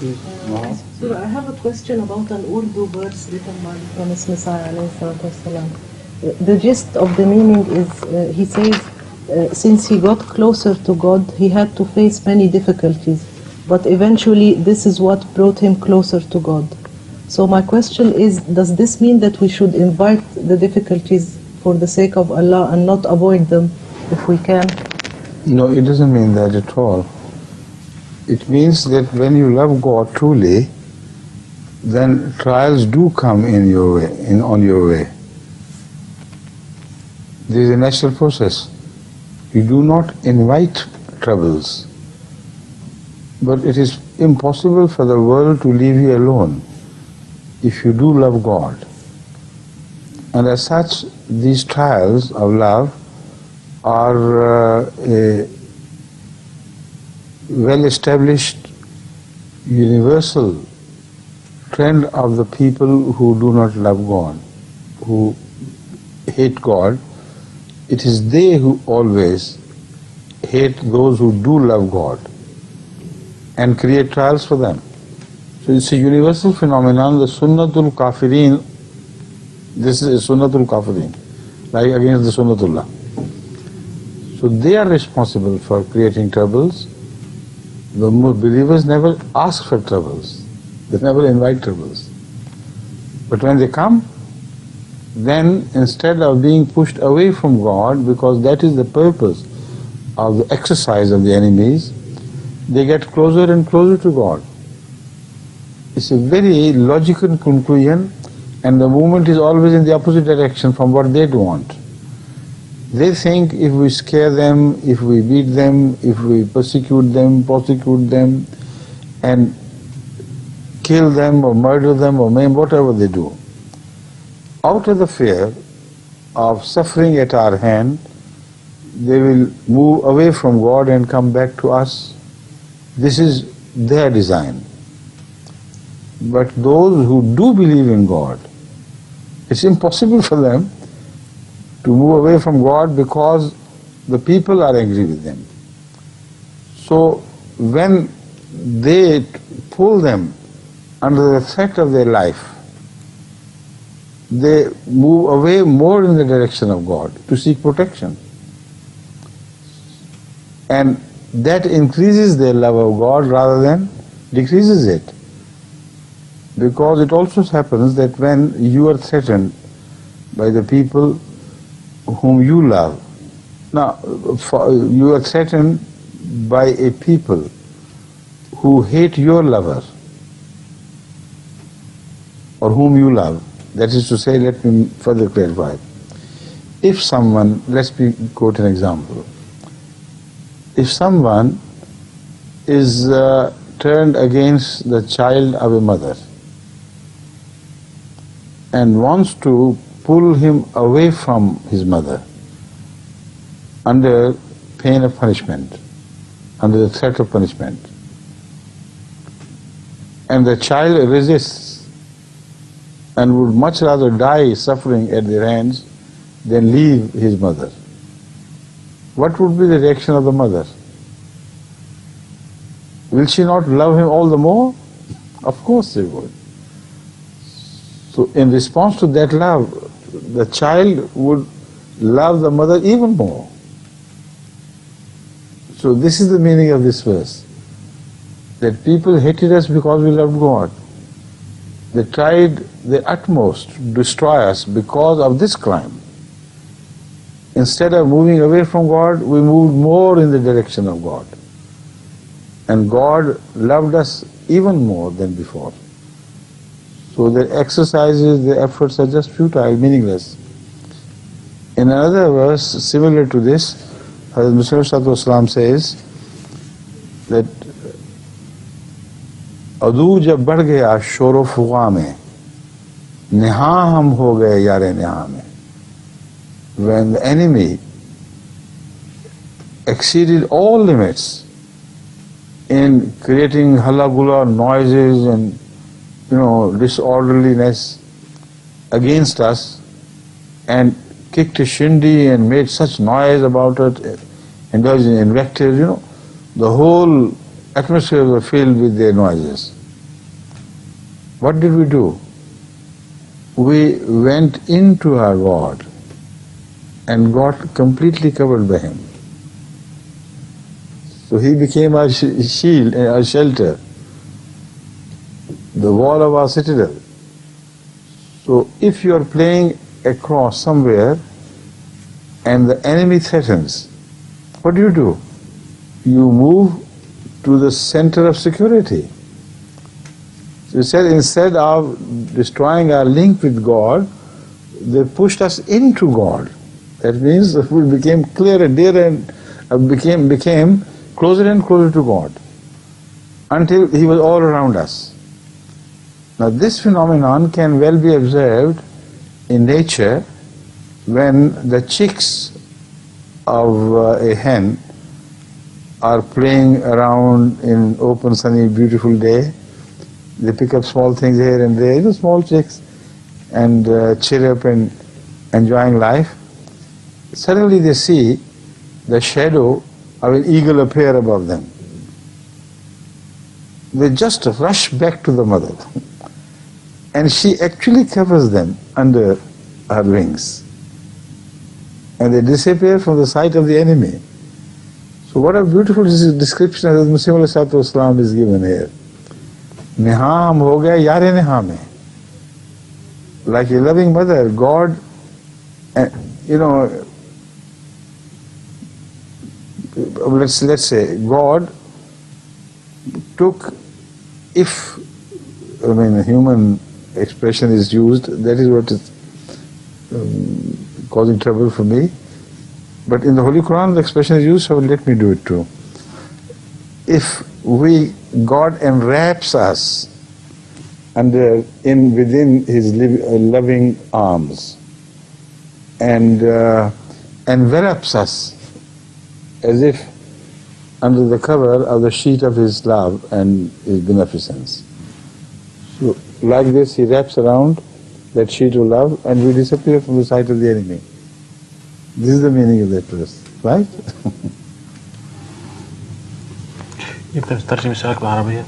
So I have a question about an Urdu verse written by the Promised Messiah ﷺ. The gist of the meaning is, he says, since he got closer to God, he had to face many difficulties, but eventually this is what brought him closer to God. So my question is, does this mean that we should invite the difficulties for the sake of Allah and not avoid them if we can? No, it doesn't mean that at all. It means that when you love God truly, then trials do come in your way, on your way. There is a natural process. You do not invite troubles, but it is impossible for the world to leave you alone if you do love God. And as such, these trials of love are a well-established universal trend of the people who do not love God, who hate God. It is they who always hate those who do love God and create trials for them. So it's a universal phenomenon, the sunnatul kafirin. This is a sunnatul kafirin, like against the sunnatullah. So they are responsible for creating troubles. The believers never ask for troubles. They never invite troubles. But when they come, then instead of being pushed away from God, because that is the purpose of the exercise of the enemies, they get closer and closer to God. It's a very logical conclusion, and the movement is always in the opposite direction from what they want. They think if we scare them, if we beat them, if we persecute them, prosecute them, and kill them or murder them or maim, whatever they do, out of the fear of suffering at our hand, they will move away from God and come back to us. This is their design. But those who do believe in God, it's impossible for them to move away from God because the people are angry with them. So when they pull them under the threat of their life, they move away more in the direction of God to seek protection. And that increases their love of God rather than decreases it. Because it also happens that when you are threatened by the people whom you love, now you are threatened by a people who hate your lover or whom you love. That is to say, let me further clarify. If someone, let me quote an example. If someone is turned against the child of a mother and wants to pull him away from his mother under pain of punishment, under the threat of punishment, and the child resists and would much rather die suffering at their hands than leave his mother, what would be the reaction of the mother? Will she not love him all the more? Of course she would. So in response to that love, the child would love the mother even more. So this is the meaning of this verse, that people hated us because we loved God. They tried their utmost to destroy us because of this crime. Instead of moving away from God, we moved more in the direction of God. And God loved us even more than before. So their exercises, their efforts are just futile, meaningless. In another verse similar to this, Muslim says that ادو جب بڑھ گیا شور و فغاں میں نہاں ہم ہو گئے یار نہاں میں. When the enemy exceeded all limits in creating halla-gulla noises and disorderliness against us and kicked a shindy and made such noise about it, indulged in invectives, the whole atmosphere was filled with their noises. what did we do? We went into our God and got completely covered by him. So he became our shield, our shelter, the wall of our citadel. So if you are playing across somewhere and the enemy threatens, what do? You move to the center of security. So he said, instead of destroying our link with God, they pushed us into God. That means we became clearer, dearer, and became closer and closer to God until he was all around us. Now this phenomenon can well be observed in nature when the chicks of a hen are playing around in open, sunny, beautiful day. They pick up small things here and there, small chicks, and chirrup and enjoying life. Suddenly they see the shadow of an eagle appear above them. They just rush back to the mother, and she actually covers them under her wings, and they disappear from the sight of the enemy. So what a beautiful description of Muslim Islam is given here. Niha hum ho gaya yare niha mein. Like a loving mother, God, let's say God took, if a human expression is used, that is what is causing trouble for me. But in the Holy Quran the expression is used, so let me do it too. If God enwraps us within his loving arms and envelops us as if under the cover of the sheet of his love and his beneficence. So like this he wraps around that sheet of love and we disappear from the sight of the enemy. This is the meaning of that verse, right? يقدر تترجم السؤال بالعربية؟